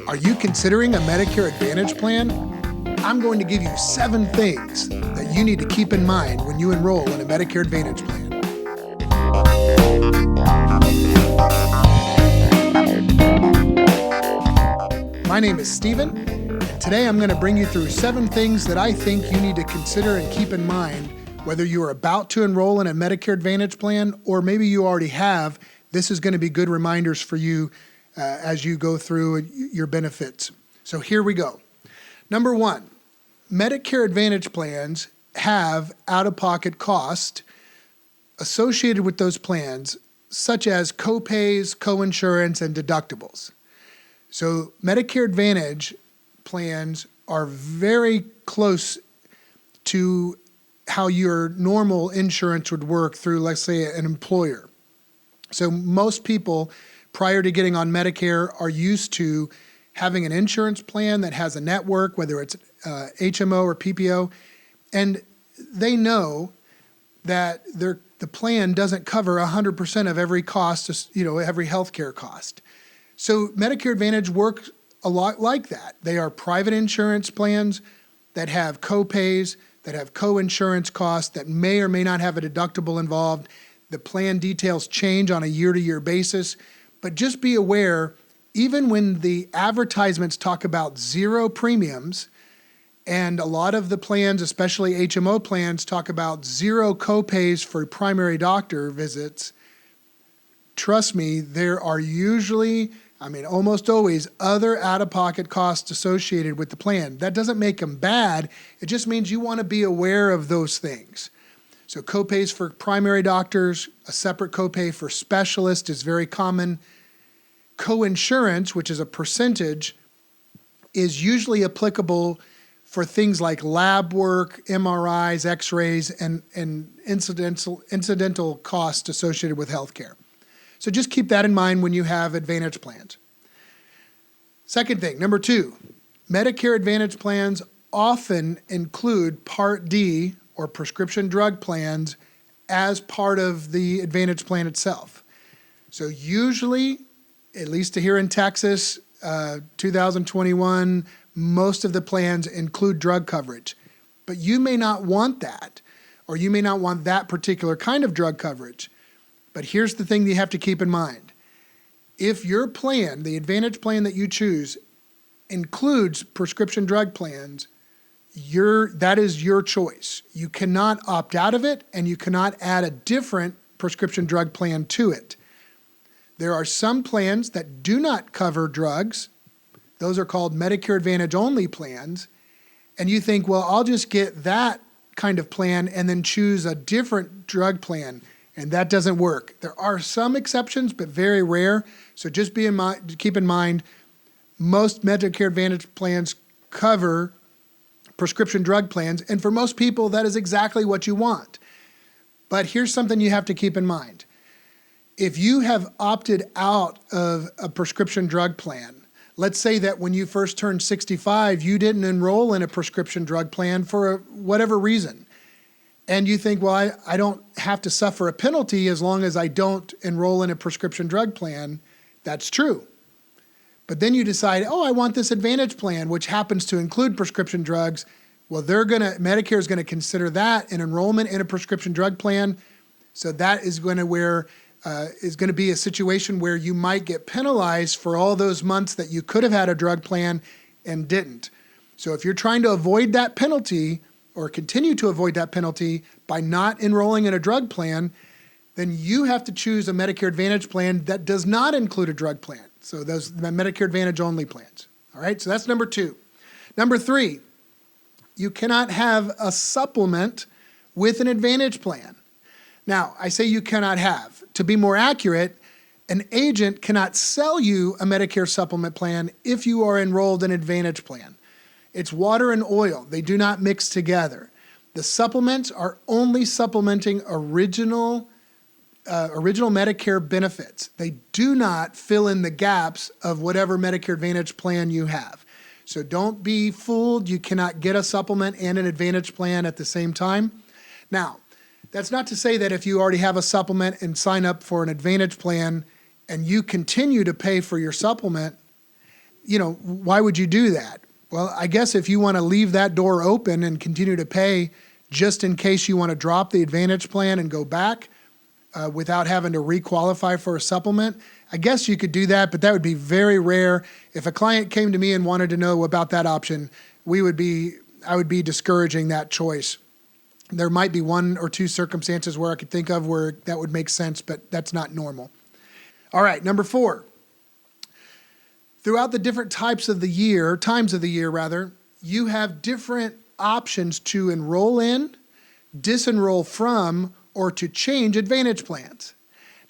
Are you considering a Medicare Advantage plan? I'm going to give you 7 things that you need to keep in mind when you enroll in a Medicare Advantage plan. My name is Steven, and today I'm going to bring you through 7 things that I think you need to consider and keep in mind whether you are about to enroll in a Medicare Advantage plan or maybe you already have. This is going to be good reminders for you as you go through your benefits. So here we go. Number 1, Medicare Advantage plans have out-of-pocket costs associated with those plans, such as co-pays, co-insurance, and deductibles. So Medicare Advantage plans are very close to how your normal insurance would work through, let's say, an employer. So most people, prior to getting on Medicare, are used to having an insurance plan that has a network, whether it's HMO or PPO, and they know that the plan doesn't cover 100% of every cost, every healthcare cost. So Medicare Advantage works a lot like that. They are private insurance plans that have co-pays, that have co-insurance costs, that may or may not have a deductible involved. The plan details change on a year-to-year basis, but just be aware, even when the advertisements talk about 0 premiums, and a lot of the plans, especially HMO plans, talk about 0 co-pays for primary doctor visits, trust me, there are usually, almost always, other out-of-pocket costs associated with the plan. That doesn't make them bad. It just means you want to be aware of those things. So co-pays for primary doctors, a separate co-pay for specialists is very common. Co-insurance, which is a percentage, is usually applicable for things like lab work, MRIs, X-rays, and incidental costs associated with healthcare. So just keep that in mind when you have Advantage plans. Second thing, number 2, Medicare Advantage plans often include Part D or prescription drug plans as part of the Advantage plan itself. So usually, at least here in Texas, 2021, most of the plans include drug coverage. But you may not want that, or you may not want that particular kind of drug coverage. But here's the thing that you have to keep in mind. If your plan, the Advantage plan that you choose, includes prescription drug plans, that is your choice. You cannot opt out of it, and you cannot add a different prescription drug plan to it. There are some plans that do not cover drugs. Those are called Medicare Advantage only plans. And you think, well, I'll just get that kind of plan and then choose a different drug plan. And that doesn't work. There are some exceptions, but very rare. So just keep in mind, most Medicare Advantage plans cover prescription drug plans. And for most people, that is exactly what you want. But here's something you have to keep in mind. If you have opted out of a prescription drug plan, let's say that when you first turned 65, you didn't enroll in a prescription drug plan for whatever reason. And you think, well, I don't have to suffer a penalty as long as I don't enroll in a prescription drug plan. That's true. But then you decide, I want this Advantage plan, which happens to include prescription drugs. Well, Medicare is going to consider that an enrollment in a prescription drug plan. So that is going to be a situation where you might get penalized for all those months that you could have had a drug plan and didn't. So if you're trying to avoid that penalty or continue to avoid that penalty by not enrolling in a drug plan, then you have to choose a Medicare Advantage plan that does not include a drug plan. So those Medicare Advantage only plans. All right, so that's number 2. Number 3, you cannot have a supplement with an Advantage plan. Now, I say you cannot have. To be more accurate, an agent cannot sell you a Medicare supplement plan if you are enrolled in an Advantage plan. It's water and oil. They do not mix together. The supplements are only supplementing original Medicare benefits. They do not fill in the gaps of whatever Medicare Advantage plan you have. So don't be fooled. You cannot get a supplement and an Advantage plan at the same time. Now, that's not to say that if you already have a supplement and sign up for an Advantage plan and you continue to pay for your supplement why would you do that? Well, I guess if you want to leave that door open and continue to pay just in case you want to drop the Advantage plan and go back without having to requalify for a supplement, I guess you could do that, but that would be very rare. If a client came to me and wanted to know about that option, I would be discouraging that choice. There might be one or two circumstances where I could think of where that would make sense, but that's not normal. All right, number 4. Throughout the different times of the year, you have different options to enroll in, disenroll from, or to change Advantage plans.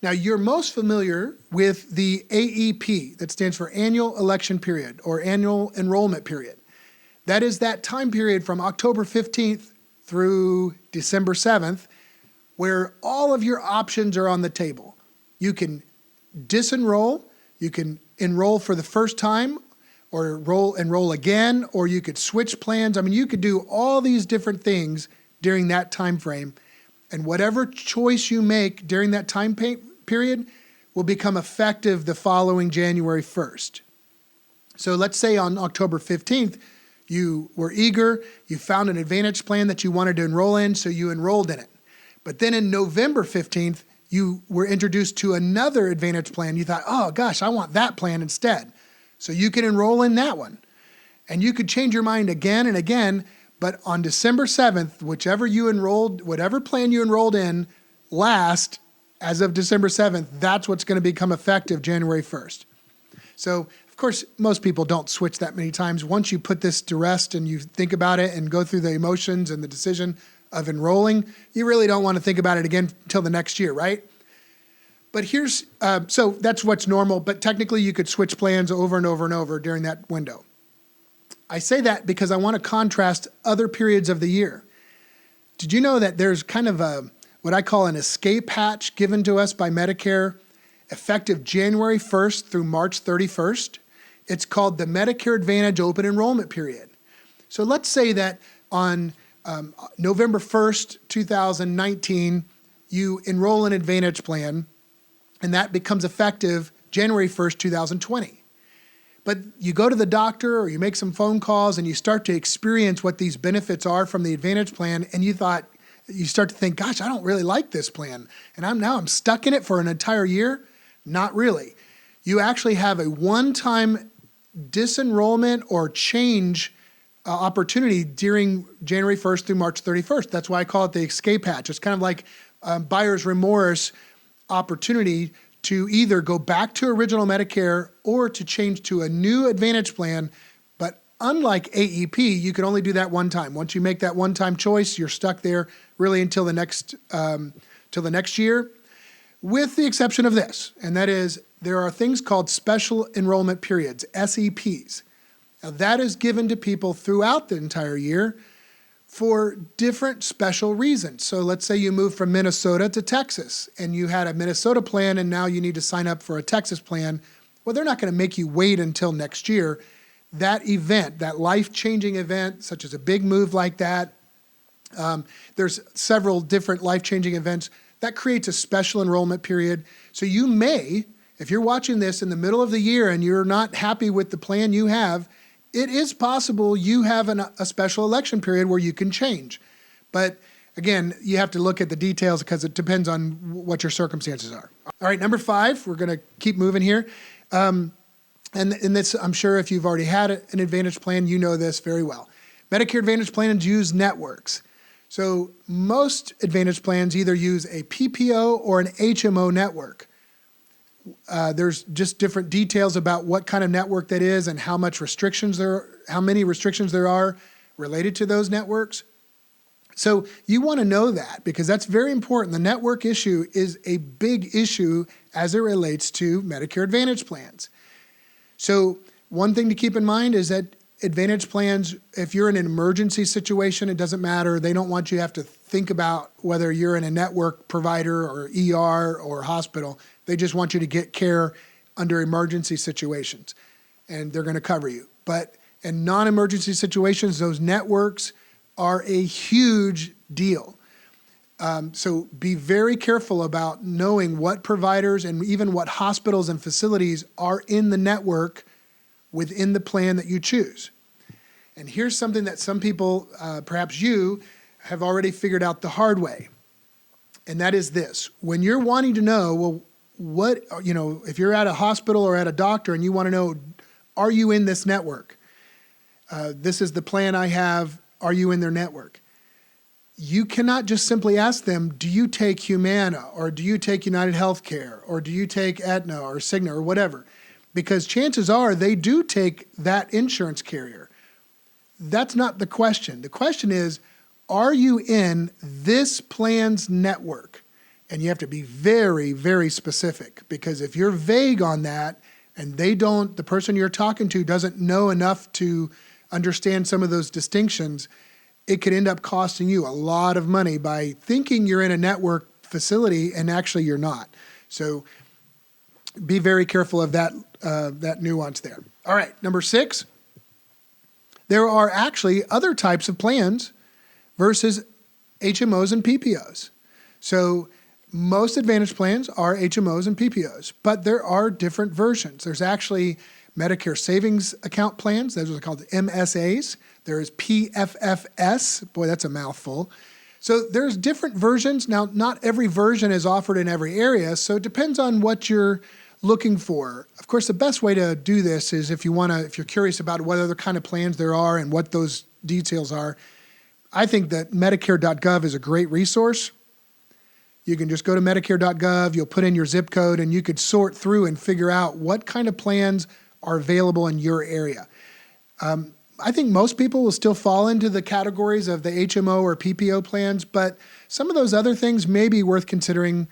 Now, you're most familiar with the AEP, that stands for Annual Election Period or Annual Enrollment Period. That is that time period from October 15th through December 7th, where all of your options are on the table. You can disenroll, you can enroll for the first time, or enroll again, or you could switch plans. I mean, you could do all these different things during that time frame, and whatever choice you make during that time period will become effective the following January 1st. So let's say on October 15th, you were eager, you found an Advantage plan that you wanted to enroll in, so you enrolled in it. But then in November 15th, you were introduced to another Advantage plan. You thought, oh gosh, I want that plan instead. So you can enroll in that one. And you could change your mind again and again, but on December 7th, whatever plan you enrolled in last, as of December 7th, that's what's going to become effective January 1st. So, of course, most people don't switch that many times. Once you put this to rest and you think about it and go through the emotions and the decision of enrolling, you really don't want to think about it again until the next year, right? But so that's what's normal, but technically you could switch plans over and over and over during that window. I say that because I want to contrast other periods of the year. Did you know that there's kind of what I call an escape hatch given to us by Medicare, effective January 1st through March 31st? It's called the Medicare Advantage Open Enrollment Period. So let's say that on November 1st, 2019, you enroll in an Advantage plan, and that becomes effective January 1st, 2020. But you go to the doctor or you make some phone calls and you start to experience what these benefits are from the Advantage plan, and you start to think, gosh, I don't really like this plan, and I'm stuck in it for an entire year. Not really. You actually have a one-time disenrollment or change opportunity during January 1st through March 31st. That's why I call it the escape hatch. It's kind of like buyer's remorse opportunity to either go back to original Medicare or to change to a new Advantage plan. But unlike AEP, you can only do that one time. Once you make that one-time choice, you're stuck there really until the next year, with the exception of this, and that is there are things called special enrollment periods, SEPs. Now that is given to people throughout the entire year for different special reasons. So let's say you moved from Minnesota to Texas and you had a Minnesota plan and now you need to sign up for a Texas plan. Well, they're not going to make you wait until next year. That event, that life-changing event, such as a big move like that, there's several different life-changing events, that creates a special enrollment period. So you may, if you're watching this in the middle of the year and you're not happy with the plan you have, it is possible you have a special election period where you can change. But again, you have to look at the details because it depends on what your circumstances are. All right, number 5, we're going to keep moving here. And this, I'm sure if you've already had an Advantage plan, you know this very well. Medicare Advantage plans use networks. So most Advantage plans either use a PPO or an HMO network. There's just different details about what kind of network that is and how many restrictions there are related to those networks. So you want to know that because that's very important. The network issue is a big issue as it relates to Medicare Advantage plans. So one thing to keep in mind is that Advantage plans, if you're in an emergency situation, it doesn't matter. They don't want you to have to think about whether you're in a network provider or ER or hospital. They just want you to get care under emergency situations, and they're going to cover you. But in non-emergency situations, those networks are a huge deal. So be very careful about knowing what providers and even what hospitals and facilities are in the network within the plan that you choose. And here's something that some people, perhaps you, have already figured out the hard way. And that is this. When you're wanting to know, well, what, if you're at a hospital or at a doctor and you want to know, are you in this network? This is the plan I have. Are you in their network? You cannot just simply ask them, do you take Humana, or do you take United Healthcare, or do you take Aetna or Cigna or whatever? Because chances are they do take that insurance carrier. That's not the question. The question is, are you in this plan's network? And you have to be very, very specific, because if you're vague on that and the person you're talking to doesn't know enough to understand some of those distinctions, it could end up costing you a lot of money by thinking you're in a network facility and actually you're not. So be very careful of that nuance there. All right, number 6, there are actually other types of plans versus HMOs and PPOs. So most Advantage plans are HMOs and PPOs, but there are different versions. There's actually Medicare Savings Account plans. Those are called MSAs. There is PFFS. Boy, that's a mouthful. So there's different versions. Now, not every version is offered in every area, so it depends on what you're looking for. Of course, the best way to do this is if you're curious about what other kind of plans there are and what those details are, I think that Medicare.gov is a great resource. You can just go to Medicare.gov, you'll put in your zip code, and you could sort through and figure out what kind of plans are available in your area. I think most people will still fall into the categories of the HMO or PPO plans, but some of those other things may be worth considering,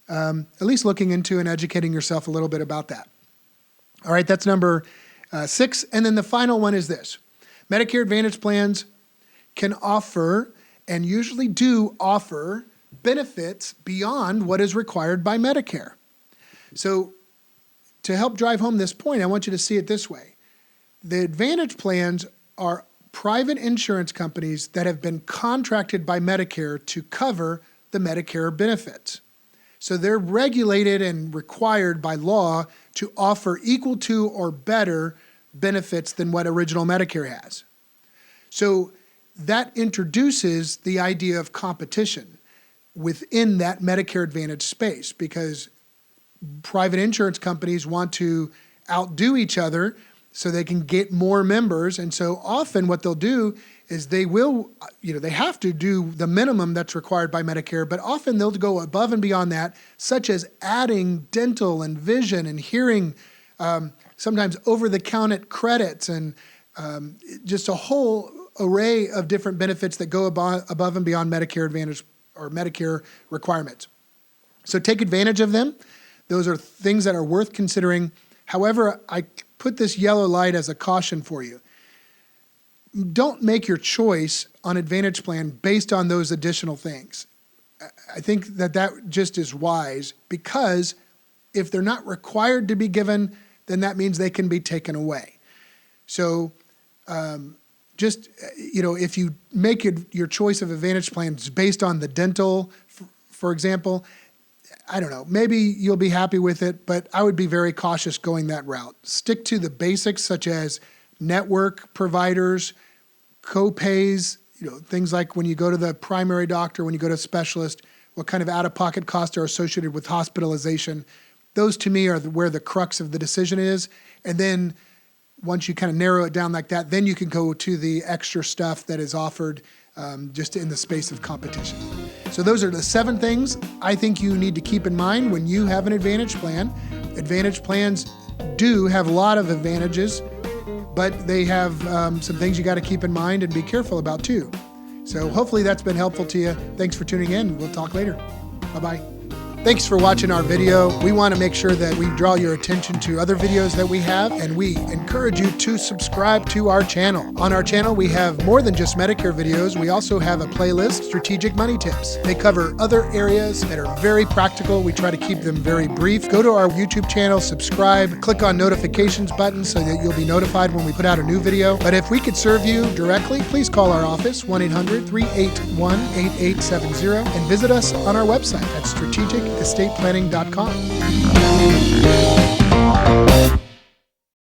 at least looking into and educating yourself a little bit about that. All right, that's number 6. And then the final one is this. Medicare Advantage plans can offer, and usually do offer, benefits beyond what is required by Medicare. So to help drive home this point, I want you to see it this way. The Advantage plans are private insurance companies that have been contracted by Medicare to cover the Medicare benefits. So they're regulated and required by law to offer equal to or better benefits than what original Medicare has. So that introduces the idea of competition within that Medicare Advantage space, because private insurance companies want to outdo each other so they can get more members. And so often what they'll do is they have to do the minimum that's required by Medicare, but often they'll go above and beyond that, such as adding dental and vision and hearing, sometimes over-the-counter credits, and just a whole array of different benefits that go above and beyond Medicare Advantage or Medicare requirements. So take advantage of them. Those are things that are worth considering. However, I put this yellow light as a caution for you. Don't make your choice on Advantage plan based on those additional things. I think that just is wise, because if they're not required to be given, then that means they can be taken away. So if you make your choice of Advantage plans based on the dental, for example, I don't know, maybe you'll be happy with it, but I would be very cautious going that route. Stick to the basics, such as network providers, co-pays, things like when you go to the primary doctor, when you go to a specialist, what kind of out-of-pocket costs are associated with hospitalization. Those, to me, are where the crux of the decision is. And then once you kind of narrow it down like that, then you can go to the extra stuff that is offered just in the space of competition. So those are the 7 things I think you need to keep in mind when you have an Advantage plan. Advantage plans do have a lot of advantages, but they have some things you got to keep in mind and be careful about too. So hopefully that's been helpful to you. Thanks for tuning in. We'll talk later. Bye-bye. Thanks for watching our video. We want to make sure that we draw your attention to other videos that we have, and we encourage you to subscribe to our channel. On our channel, we have more than just Medicare videos. We also have a playlist, Strategic Money Tips. They cover other areas that are very practical. We try to keep them very brief. Go to our YouTube channel, subscribe, click on notifications button so that you'll be notified when we put out a new video. But if we could serve you directly, please call our office, 1-800-381-8870, and visit us on our website at strategic estateplanning.com.